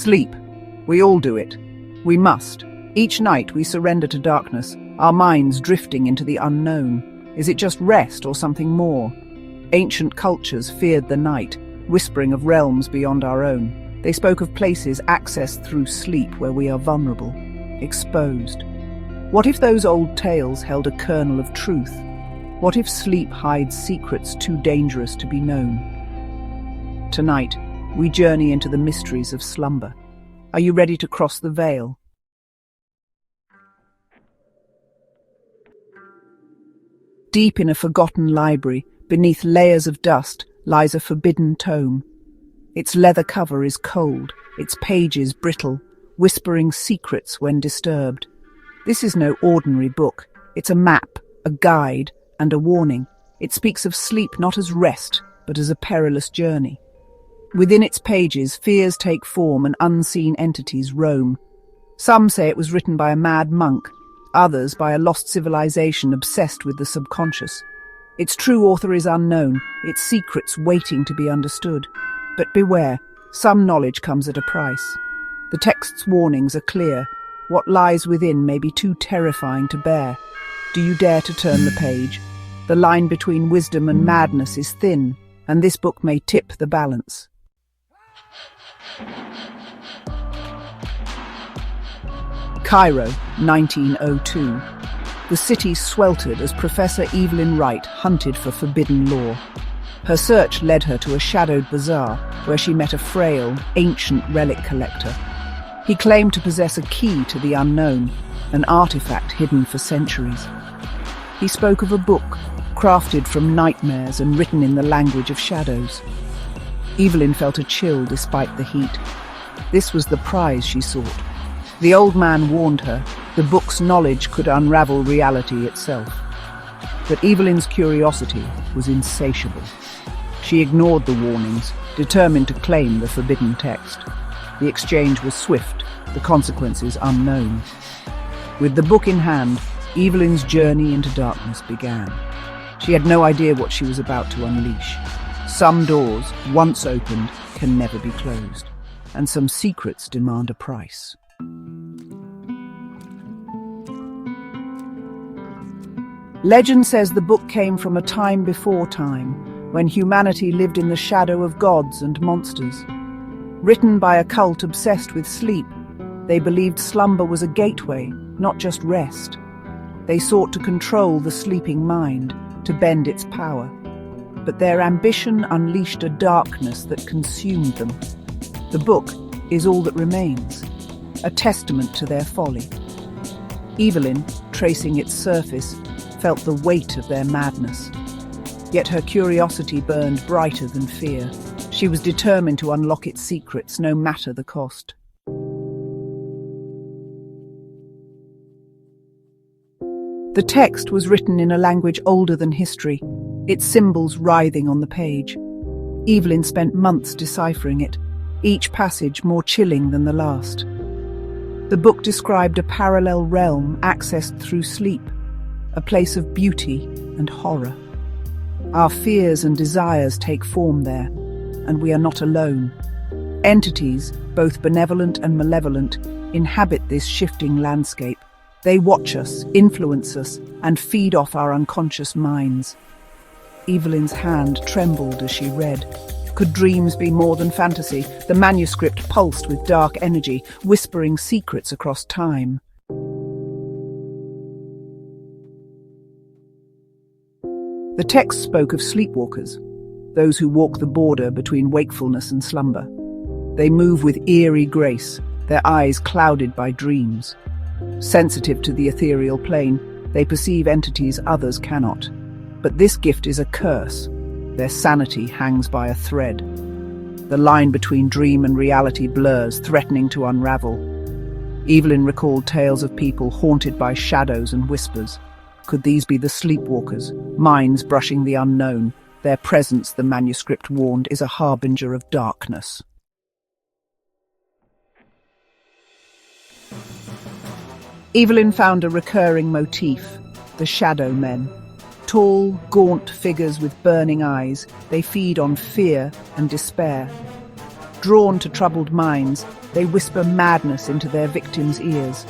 Sleep. We all do it. We must. Each night we surrender to darkness, our minds drifting into the unknown. Is it just rest or something more? Ancient cultures feared the night, whispering of realms beyond our own. They spoke of places accessed through sleep where we are vulnerable, exposed. What if those old tales held a kernel of truth? What if sleep hides secrets too dangerous to be known? Tonight, we journey into the mysteries of slumber. Are you ready to cross the veil? Deep in a forgotten library, beneath layers of dust, lies a forbidden tome. Its leather cover is cold, its pages brittle, whispering secrets when disturbed. This is no ordinary book. It's a map, a guide, and a warning. It speaks of sleep not as rest, but as a perilous journey. Within its pages, fears take form and unseen entities roam. Some say it was written by a mad monk, others by a lost civilization obsessed with the subconscious. Its true author is unknown, its secrets waiting to be understood. But beware, some knowledge comes at a price. The text's warnings are clear. What lies within may be too terrifying to bear. Do you dare to turn the page? The line between wisdom and madness is thin, and this book may tip the balance. Cairo, 1902. The city sweltered as Professor Evelyn Wright hunted for forbidden lore. Her search led her to a shadowed bazaar where she met a frail, ancient relic collector. He claimed to possess a key to the unknown, an artifact hidden for centuries. He spoke of a book, crafted from nightmares and written in the language of shadows. Evelyn felt a chill despite the heat. This was the prize she sought. The old man warned her the book's knowledge could unravel reality itself. But Evelyn's curiosity was insatiable. She ignored the warnings, determined to claim the forbidden text. The exchange was swift, the consequences unknown. With the book in hand, Evelyn's journey into darkness began. She had no idea what she was about to unleash. Some doors, once opened, can never be closed, and some secrets demand a price. Legend says the book came from a time before time, when humanity lived in the shadow of gods and monsters. Written by a cult obsessed with sleep, they believed slumber was a gateway, not just rest. They sought to control the sleeping mind, to bend its power. But their ambition unleashed a darkness that consumed them. The book is all that remains, a testament to their folly. Evelyn, tracing its surface, felt the weight of their madness. Yet her curiosity burned brighter than fear. She was determined to unlock its secrets, no matter the cost. The text was written in a language older than history, its symbols writhing on the page. Evelyn spent months deciphering it, each passage more chilling than the last. The book described a parallel realm accessed through sleep, a place of beauty and horror. Our fears and desires take form there, and we are not alone. Entities, both benevolent and malevolent, inhabit this shifting landscape. They watch us, influence us, and feed off our unconscious minds. Evelyn's hand trembled as she read. Could dreams be more than fantasy? The manuscript pulsed with dark energy, whispering secrets across time. The text spoke of sleepwalkers, those who walk the border between wakefulness and slumber. They move with eerie grace, their eyes clouded by dreams. Sensitive to the ethereal plane, they perceive entities others cannot. But this gift is a curse. Their sanity hangs by a thread. The line between dream and reality blurs, threatening to unravel. Evelyn recalled tales of people haunted by shadows and whispers. Could these be the sleepwalkers, minds brushing the unknown? Their presence, the manuscript warned, is a harbinger of darkness. Evelyn found a recurring motif, the shadow men. Tall, gaunt figures with burning eyes, they feed on fear and despair. Drawn to troubled minds, they whisper madness into their victims' ears.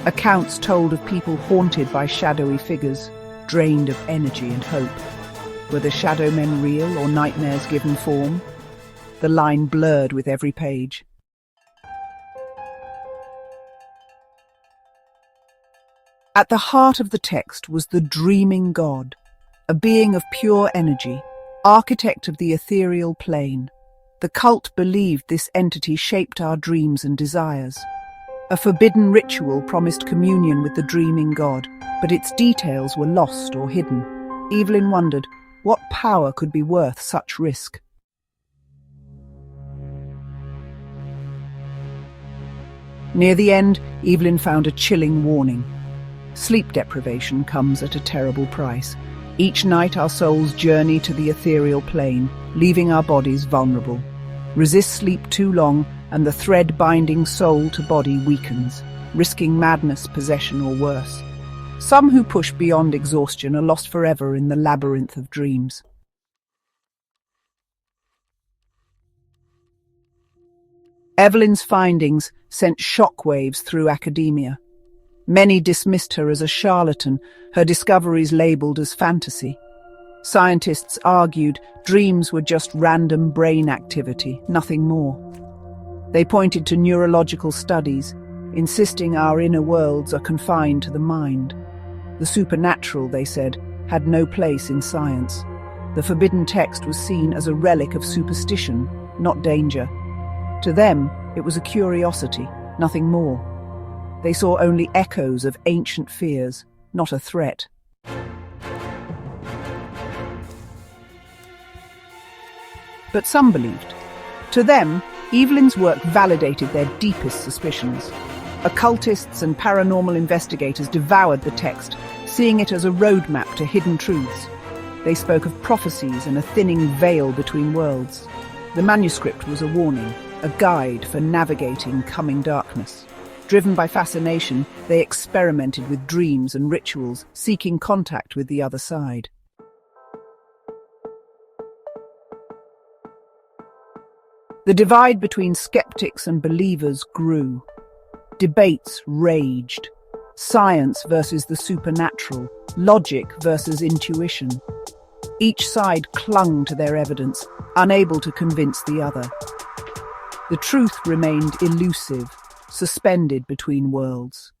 Accounts told of people haunted by shadowy figures, drained of energy and hope. Were the shadow men real or nightmares given form? The line blurred with every page. At the heart of the text was the dreaming god, a being of pure energy, architect of the ethereal plane. The cult believed this entity shaped our dreams and desires. A forbidden ritual promised communion with the dreaming god, but its details were lost or hidden. Evelyn wondered, what power could be worth such risk? Near the end, Evelyn found a chilling warning. Sleep deprivation comes at a terrible price. Each night our souls journey to the ethereal plane, leaving our bodies vulnerable. Resist sleep too long, and the thread binding soul to body weakens, risking madness, possession, or worse. Some who push beyond exhaustion are lost forever in the labyrinth of dreams. Evelyn's findings sent shockwaves through academia. Many dismissed her as a charlatan, her discoveries labelled as fantasy. Scientists argued dreams were just random brain activity, nothing more. They pointed to neurological studies, insisting our inner worlds are confined to the mind. The supernatural, they said, had no place in science. The forbidden text was seen as a relic of superstition, not danger. To them, it was a curiosity, nothing more. They saw only echoes of ancient fears, not a threat. But some believed. To them, Evelyn's work validated their deepest suspicions. Occultists and paranormal investigators devoured the text, seeing it as a roadmap to hidden truths. They spoke of prophecies and a thinning veil between worlds. The manuscript was a warning, a guide for navigating coming darkness. Driven by fascination, they experimented with dreams and rituals, seeking contact with the other side. The divide between skeptics and believers grew. Debates raged. Science versus the supernatural, logic versus intuition. Each side clung to their evidence, unable to convince the other. The truth remained elusive, suspended between worlds.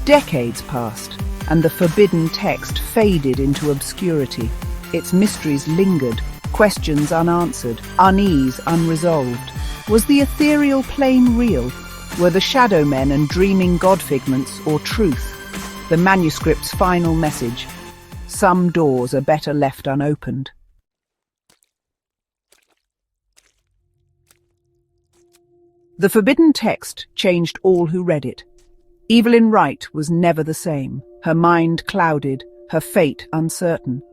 Decades passed, and the forbidden text faded into obscurity. Its mysteries lingered, questions unanswered, unease unresolved. Was the ethereal plane real? Were the shadow men and dreaming god figments or truth? The manuscript's final message: some doors are better left unopened. The forbidden text changed all who read it. Evelyn Wright was never the same, her mind clouded, her fate uncertain.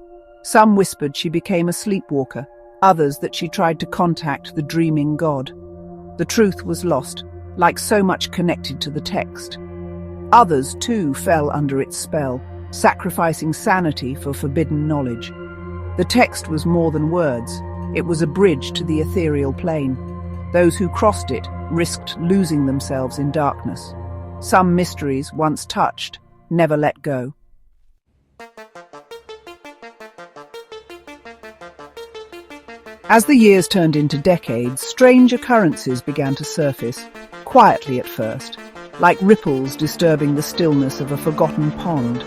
Some whispered she became a sleepwalker, others that she tried to contact the dreaming god. The truth was lost, like so much connected to the text. Others, too, fell under its spell, sacrificing sanity for forbidden knowledge. The text was more than words. It was a bridge to the ethereal plane. Those who crossed it risked losing themselves in darkness. Some mysteries, once touched, never let go. As the years turned into decades, strange occurrences began to surface, quietly at first, like ripples disturbing the stillness of a forgotten pond.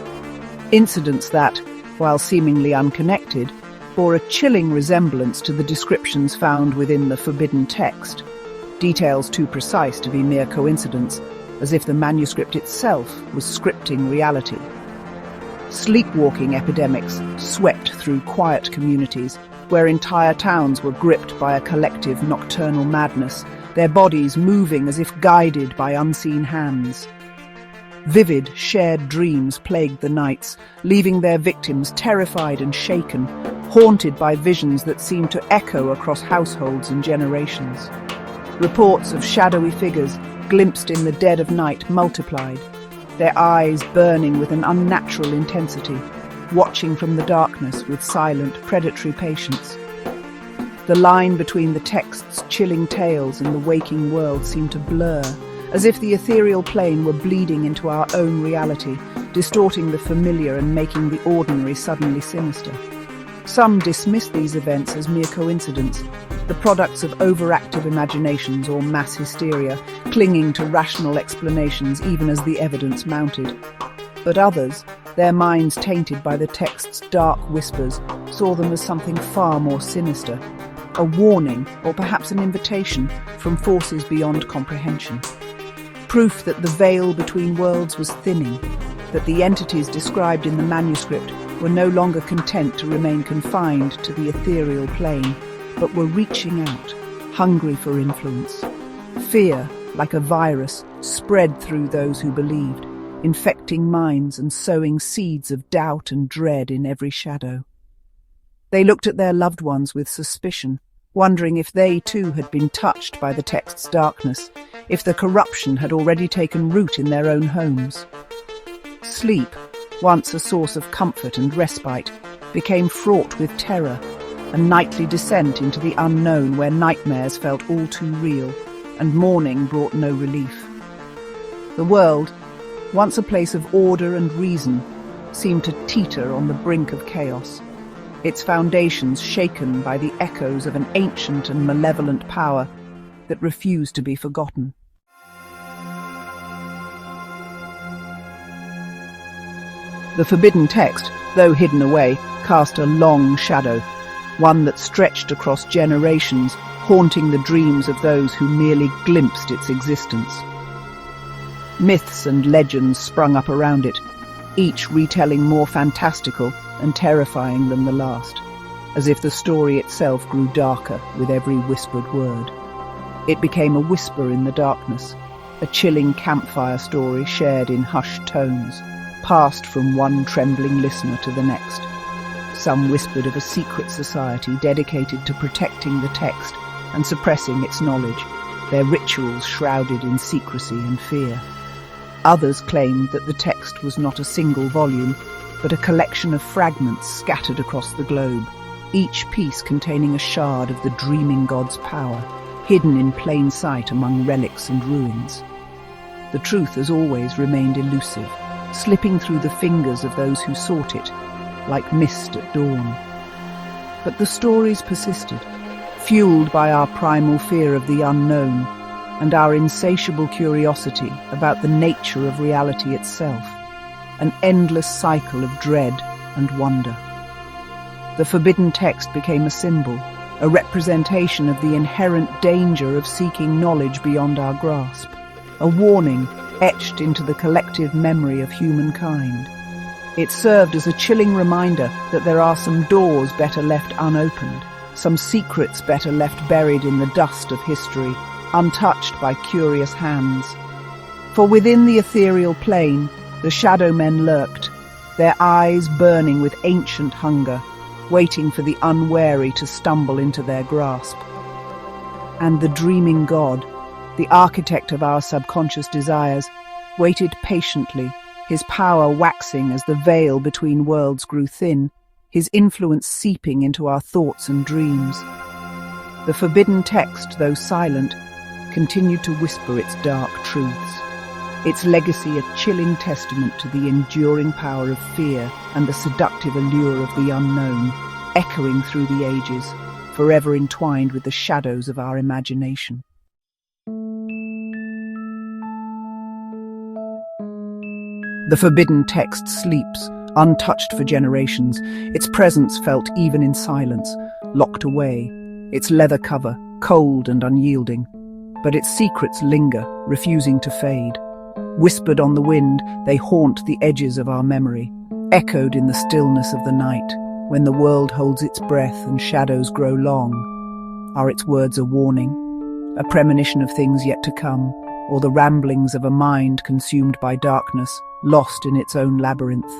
Incidents that, while seemingly unconnected, bore a chilling resemblance to the descriptions found within the forbidden text, details too precise to be mere coincidence, as if the manuscript itself was scripting reality. Sleepwalking epidemics swept through quiet communities, where entire towns were gripped by a collective nocturnal madness, their bodies moving as if guided by unseen hands. Vivid, shared dreams plagued the nights, leaving their victims terrified and shaken, haunted by visions that seemed to echo across households and generations. Reports of shadowy figures, glimpsed in the dead of night, multiplied, their eyes burning with an unnatural intensity. watching from the darkness with silent, predatory patience. The line between the text's chilling tales and the waking world seemed to blur, as if the ethereal plane were bleeding into our own reality, distorting the familiar and making the ordinary suddenly sinister. Some dismiss these events as mere coincidence, the products of overactive imaginations or mass hysteria, clinging to rational explanations even as the evidence mounted. But others, their minds tainted by the text's dark whispers, saw them as something far more sinister, a warning or perhaps an invitation from forces beyond comprehension. Proof that the veil between worlds was thinning, that the entities described in the manuscript were no longer content to remain confined to the ethereal plane, but were reaching out, hungry for influence. Fear, like a virus, spread through those who believed, infecting minds and sowing seeds of doubt and dread in every shadow. They looked at their loved ones with suspicion, wondering if they too had been touched by the text's darkness, if the corruption had already taken root in their own homes. Sleep, once a source of comfort and respite, became fraught with terror, a nightly descent into the unknown where nightmares felt all too real, and morning brought no relief. The world, once a place of order and reason, seemed to teeter on the brink of chaos, its foundations shaken by the echoes of an ancient and malevolent power that refused to be forgotten. The forbidden text, though hidden away, cast a long shadow, one that stretched across generations, haunting the dreams of those who merely glimpsed its existence. Myths and legends sprung up around it, each retelling more fantastical and terrifying than the last, as if the story itself grew darker with every whispered word. It became a whisper in the darkness, a chilling campfire story shared in hushed tones, passed from one trembling listener to the next. Some whispered of a secret society dedicated to protecting the text and suppressing its knowledge, their rituals shrouded in secrecy and fear. Others claimed that the text was not a single volume, but a collection of fragments scattered across the globe, each piece containing a shard of the dreaming god's power, hidden in plain sight among relics and ruins. The truth, as always, remained elusive, slipping through the fingers of those who sought it, like mist at dawn. But the stories persisted, fueled by our primal fear of the unknown and our insatiable curiosity about the nature of reality itself, an endless cycle of dread and wonder. The forbidden text became a symbol, a representation of the inherent danger of seeking knowledge beyond our grasp, a warning etched into the collective memory of humankind. It served as a chilling reminder that there are some doors better left unopened, some secrets better left buried in the dust of history, untouched by curious hands. For within the ethereal plane, the shadow men lurked, their eyes burning with ancient hunger, waiting for the unwary to stumble into their grasp. And the dreaming god, the architect of our subconscious desires, waited patiently, his power waxing as the veil between worlds grew thin, his influence seeping into our thoughts and dreams. The forbidden text, though silent, continued to whisper its dark truths, its legacy a chilling testament to the enduring power of fear and the seductive allure of the unknown, echoing through the ages, forever entwined with the shadows of our imagination. The forbidden text sleeps, untouched for generations, its presence felt even in silence, locked away, its leather cover cold and unyielding. But its secrets linger, refusing to fade. Whispered on the wind, they haunt the edges of our memory, echoed in the stillness of the night, when the world holds its breath and shadows grow long. Are its words a warning, a premonition of things yet to come, or the ramblings of a mind consumed by darkness, lost in its own labyrinth?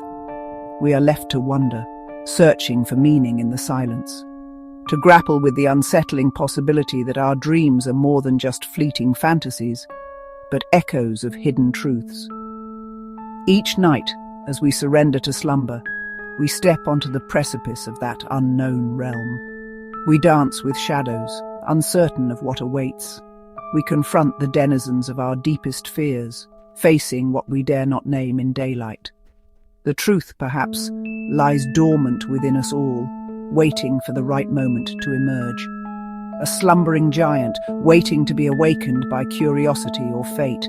We are left to wonder, searching for meaning in the silence, to grapple with the unsettling possibility that our dreams are more than just fleeting fantasies, but echoes of hidden truths. Each night, as we surrender to slumber, We step onto the precipice of that unknown realm. We dance with shadows, uncertain of what awaits. We confront the denizens of our deepest fears, facing what we dare not name in daylight. The truth, perhaps, lies dormant within us all, waiting for the right moment to emerge. A slumbering giant, waiting to be awakened by curiosity or fate.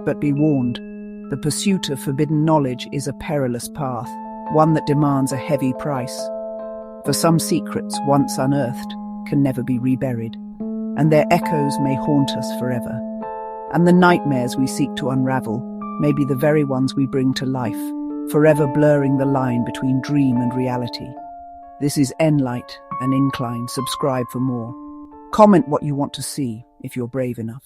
But be warned, the pursuit of forbidden knowledge is a perilous path, one that demands a heavy price. For some secrets, once unearthed, can never be reburied, and their echoes may haunt us forever. And the nightmares we seek to unravel may be the very ones we bring to life, forever blurring the line between dream and reality. This is Enlight and Incline. Subscribe for more. Comment what you want to see if you're brave enough.